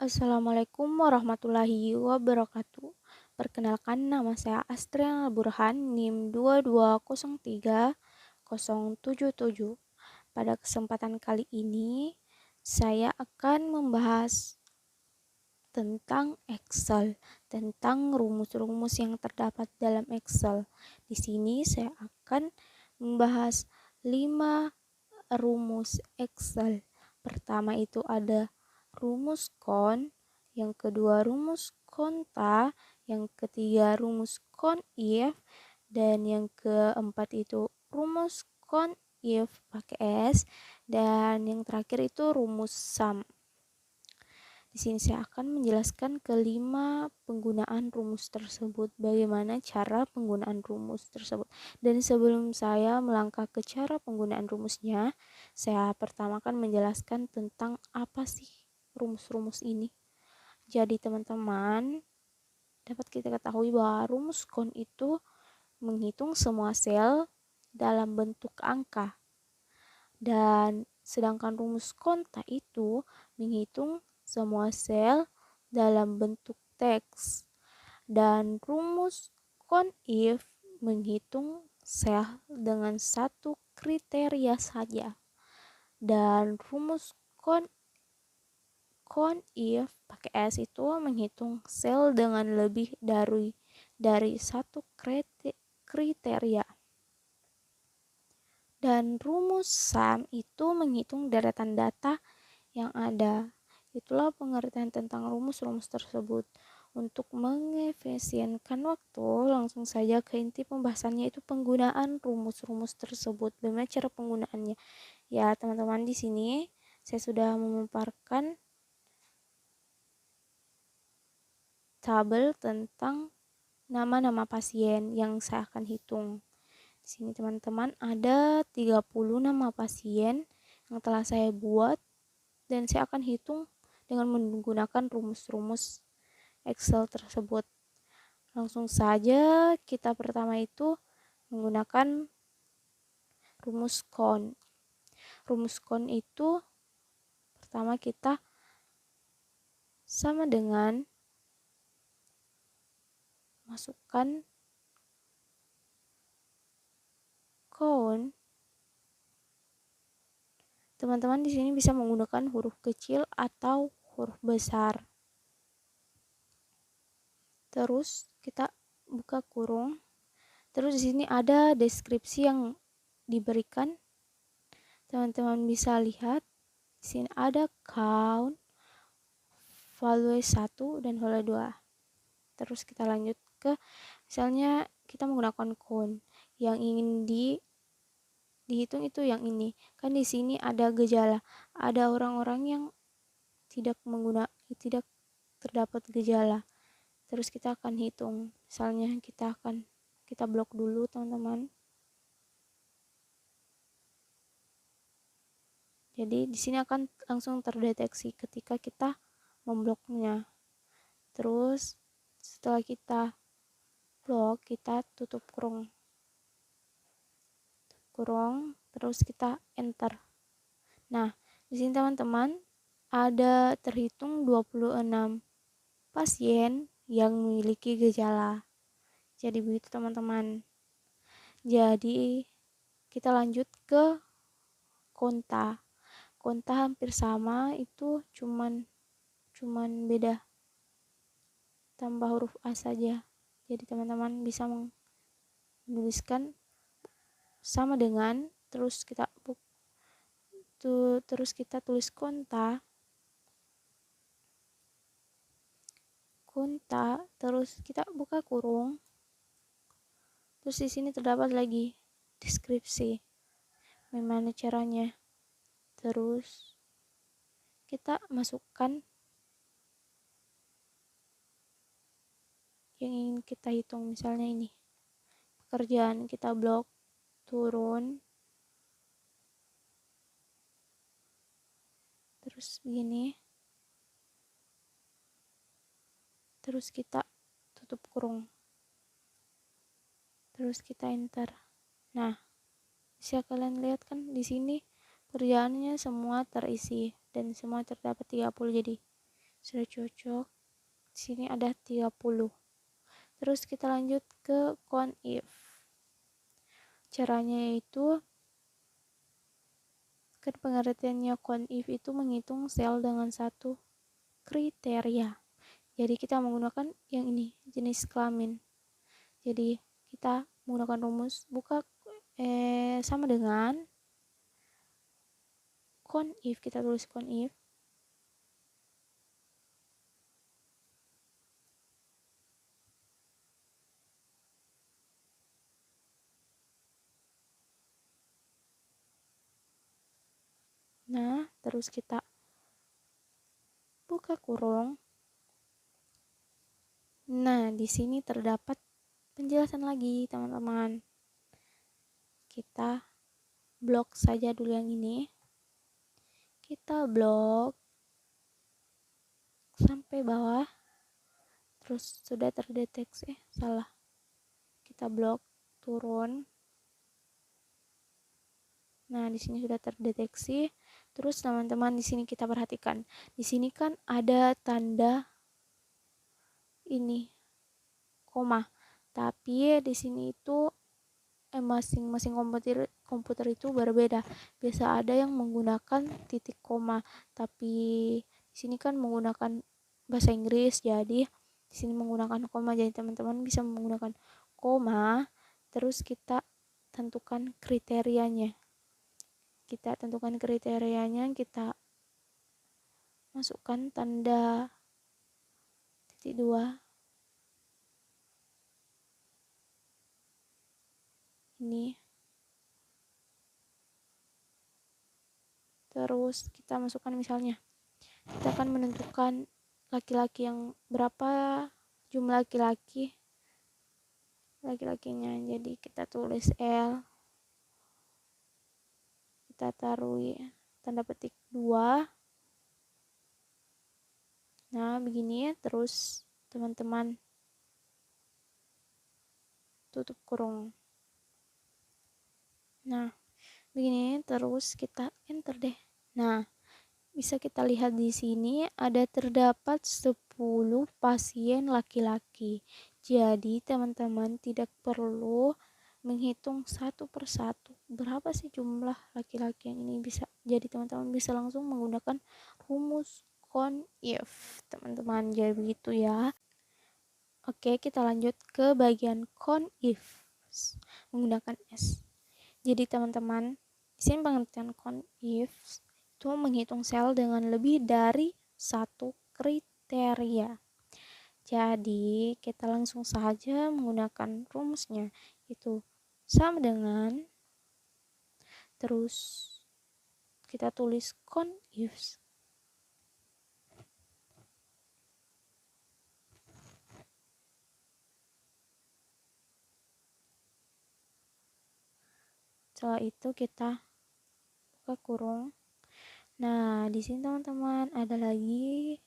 Assalamualaikum warahmatullahi wabarakatuh. Perkenalkan, nama saya Astriana Burhan, NIM 2203-077. Pada kesempatan kali ini, saya akan membahas tentang Excel, tentang rumus-rumus yang terdapat dalam Excel. Di sini saya akan membahas 5 rumus Excel. Pertama itu ada rumus kon, yang kedua rumus konta, yang ketiga rumus CONIF, dan yang keempat itu rumus CONIF pakai S, dan yang terakhir itu rumus SUM. Di sini saya akan menjelaskan kelima penggunaan rumus tersebut, bagaimana cara penggunaan rumus tersebut. Dan sebelum saya melangkah ke cara penggunaan rumusnya, saya pertama akan menjelaskan tentang apa sih rumus-rumus ini. Jadi teman-teman, dapat kita ketahui bahwa rumus kon itu menghitung semua sel dalam bentuk angka. Dan sedangkan rumus konta itu menghitung semua sel dalam bentuk teks. Dan rumus CONIF menghitung sel dengan satu kriteria saja. Dan rumus CONIF pakai S itu menghitung sel dengan lebih dari satu kriteria. Dan rumus SUM itu menghitung deretan data yang ada. Itulah pengertian tentang rumus-rumus tersebut. Untuk mengefisienkan waktu, langsung saja ke inti pembahasannya, itu penggunaan rumus-rumus tersebut. Bagaimana cara penggunaannya? Ya, teman-teman, di sini saya sudah memaparkan tabel tentang nama-nama pasien yang saya akan hitung. Di sini teman-teman ada 30 nama pasien yang telah saya buat dan saya akan hitung dengan menggunakan rumus-rumus Excel tersebut. Langsung saja kita pertama itu menggunakan rumus kon. Rumus kon itu pertama kita sama dengan masukkan kon. Teman-teman di sini bisa menggunakan huruf kecil atau huruf besar. Terus kita buka kurung. Terus di sini ada deskripsi yang diberikan. Teman-teman bisa lihat di sini ada count, value 1 dan value 2. Terus kita lanjut ke misalnya kita menggunakan count yang ingin dihitung itu yang ini. Kan di sini ada gejala. Ada orang-orang yang tidak terdapat gejala. Terus kita akan hitung. Misalnya kita blok dulu, teman-teman. Jadi di sini akan langsung terdeteksi ketika kita membloknya. Terus setelah kita blok, kita tutup kurung. Terus kita enter. Nah, di sini teman-teman ada terhitung 26 pasien yang memiliki gejala. Jadi begitu teman-teman. Jadi kita lanjut ke konta. Konta hampir sama, itu cuman beda tambah huruf A saja. Jadi teman-teman bisa menuliskan sama dengan, terus kita tulis konta, terus kita buka kurung. Terus di sini terdapat lagi deskripsi. Bagaimana caranya? Terus kita masukkan yang ingin kita hitung, misalnya ini pekerjaan, kita blok turun, terus begini, terus kita tutup kurung, terus kita enter. Nah, bisa kalian lihat kan di sini pekerjaannya semua terisi dan semua terdapat 30. Jadi Sudah cocok. Di sini ada 30. Terus kita lanjut ke count if. Caranya yaitu, kan pengertiannya count if itu menghitung sel dengan satu kriteria. Jadi kita menggunakan yang ini, jenis kelamin. Jadi kita menggunakan rumus buka sama dengan count if. Kita tulis count if. Nah, terus kita buka kurung. Nah, di sini terdapat penjelasan lagi, teman-teman. Kita blok saja dulu yang ini. Kita blok sampai bawah. Terus sudah terdeteksi, salah. Kita blok turun. Nah, di sini sudah terdeteksi. Terus teman-teman di sini kita perhatikan. Di sini kan ada tanda ini koma. Tapi di sini itu masing-masing komputer itu berbeda. Biasa ada yang menggunakan titik koma, tapi di sini kan menggunakan bahasa Inggris, jadi di sini menggunakan koma. Jadi teman-teman bisa menggunakan koma. Terus kita tentukan kriterianya. Kita masukkan tanda titik 2 ini. Terus kita masukkan, misalnya kita akan menentukan laki-laki yang berapa jumlah laki-lakinya. Jadi kita tulis L, kita taruh tanda petik 2. Nah, begini. Terus teman-teman tutup kurung. Nah, begini. Terus kita enter deh. Nah, bisa kita lihat di sini ada terdapat 10 pasien laki-laki. Jadi teman-teman tidak perlu menghitung satu persatu berapa sih jumlah laki-laki yang ini. Bisa jadi teman-teman bisa langsung menggunakan rumus count if, teman-teman. Jadi begitu ya. Oke, kita lanjut ke bagian count if menggunakan S. Jadi teman-teman, di sini pengertian count if itu menghitung sel dengan lebih dari satu kriteria. Jadi kita langsung saja menggunakan rumusnya, itu sama dengan, terus kita tulis count if. Setelah itu kita buka kurung. Nah, di sini teman-teman ada lagi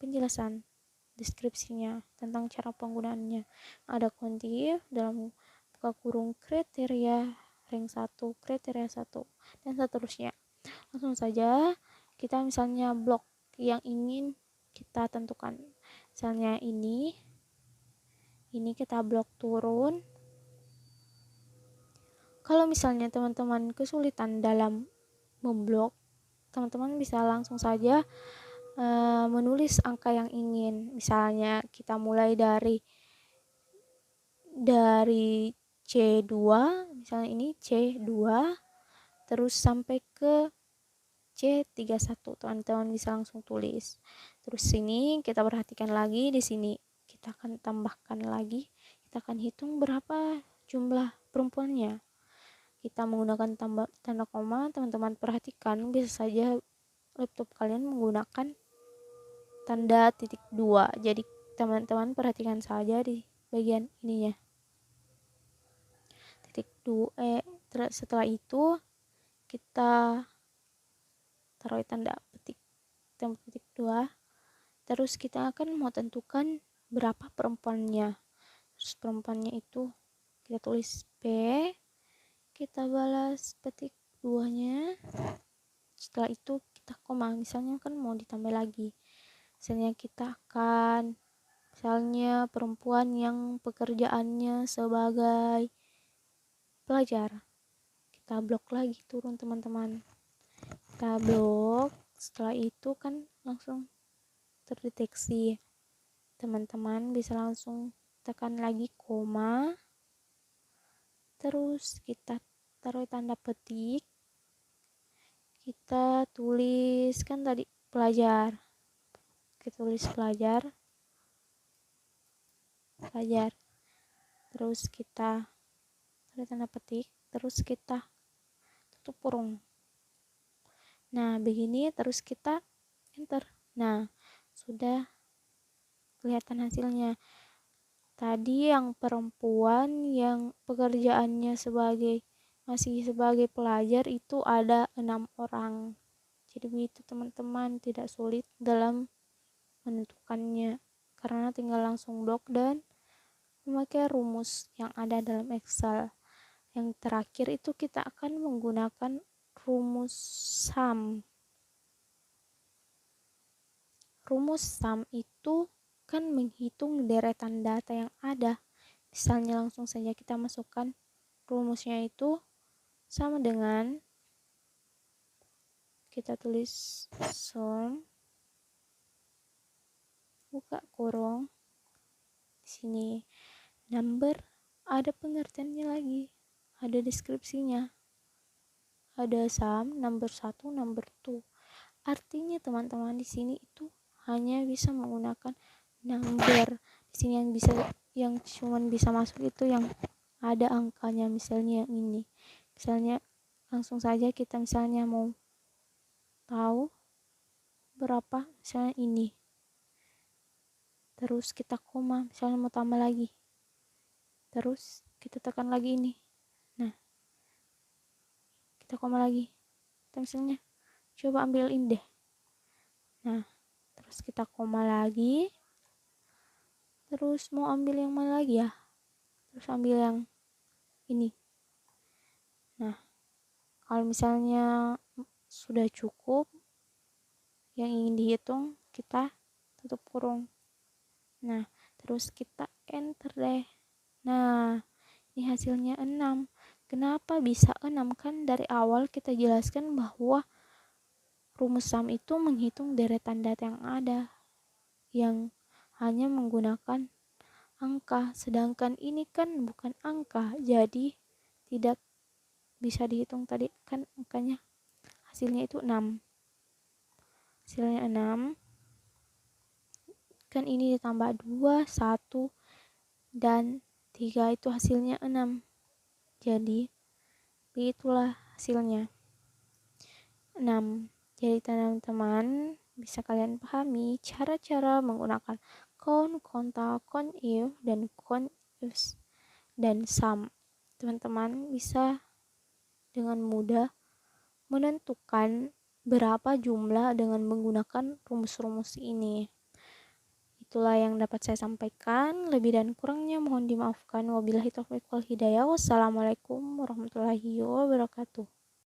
penjelasan deskripsinya tentang cara penggunaannya. Ada count if dalam buka kurung kriteria rank 1, kriteria 1, dan seterusnya. Langsung saja kita misalnya blok yang ingin kita tentukan. Misalnya ini kita blok turun. Kalau misalnya teman-teman kesulitan dalam memblok, teman-teman bisa langsung saja menulis angka yang ingin. Misalnya kita mulai dari C2, misalnya ini C2, terus sampai ke C31. Teman-teman bisa langsung tulis. Terus sini kita perhatikan lagi, di sini kita akan tambahkan lagi, kita akan hitung berapa jumlah perempuannya. Kita menggunakan tanda koma. Teman-teman perhatikan, bisa saja laptop kalian menggunakan tanda titik 2. Jadi teman-teman perhatikan saja di bagian ininya. Titik 2. Setelah itu kita taruh tanda petik 2. Terus kita akan mau tentukan berapa perempuannya. Terus perempuannya itu kita tulis P, kita balas petik 2-nya. Setelah itu kita koma, misalnya kan mau ditambah lagi. Misalnya kita akan, misalnya perempuan yang pekerjaannya sebagai pelajar, kita blok lagi turun teman-teman, kita blok. Setelah itu kan langsung terdeteksi, teman-teman bisa langsung tekan lagi koma, terus kita taruh tanda petik, kita tulis kan tadi pelajar, kita tulis pelajar, terus kita taruh tanda petik, terus kita tutup kurung. Nah begini, terus kita enter. Nah sudah kelihatan hasilnya. Tadi yang perempuan yang pekerjaannya masih sebagai pelajar itu ada 6 orang. Jadi begitu teman-teman, tidak sulit dalam menentukannya karena tinggal langsung blok dan memakai rumus yang ada dalam Excel. Yang terakhir itu kita akan menggunakan rumus sum. Rumus sum itu kan menghitung deretan data yang ada. Misalnya langsung saja kita masukkan rumusnya itu sama dengan, kita tulis sum, buka kurung, di sini number, ada pengertiannya lagi, ada deskripsinya, ada sum, number 1, number 2. Artinya teman-teman di sini itu hanya bisa menggunakan number. Di sini yang cuman bisa masuk itu yang ada angkanya, misalnya yang ini. Misalnya langsung saja kita misalnya mau tahu berapa, misalnya ini. Terus kita koma, misalnya mau tambah lagi. Terus kita tekan lagi ini. Nah, kita koma lagi. Kita misalnya coba ambil ini deh. Nah, terus kita koma lagi. Terus mau ambil yang mana lagi ya? Terus ambil yang ini. Nah, kalau misalnya sudah cukup yang ingin dihitung, kita tutup kurung. Nah, terus kita enter deh. Nah, ini hasilnya 6. Kenapa bisa 6? Kan dari awal kita jelaskan bahwa rumus sum itu menghitung deretan data yang ada, yang hanya menggunakan angka, sedangkan ini kan bukan angka, jadi tidak bisa dihitung. Tadi kan angkanya, hasilnya itu 6. Hasilnya 6. Kan ini ditambah 2, 1, dan 3 itu hasilnya 6. Jadi begitulah hasilnya 6. Jadi teman-teman bisa kalian pahami cara-cara menggunakan count, konta, count if, dan count if, dan sum. Teman-teman bisa dengan mudah menentukan berapa jumlah dengan menggunakan rumus-rumus ini. Itulah yang dapat saya sampaikan. Lebih dan kurangnya mohon dimaafkan. Wabillahi taufiq wal hidayah. Wassalamualaikum warahmatullahi wabarakatuh.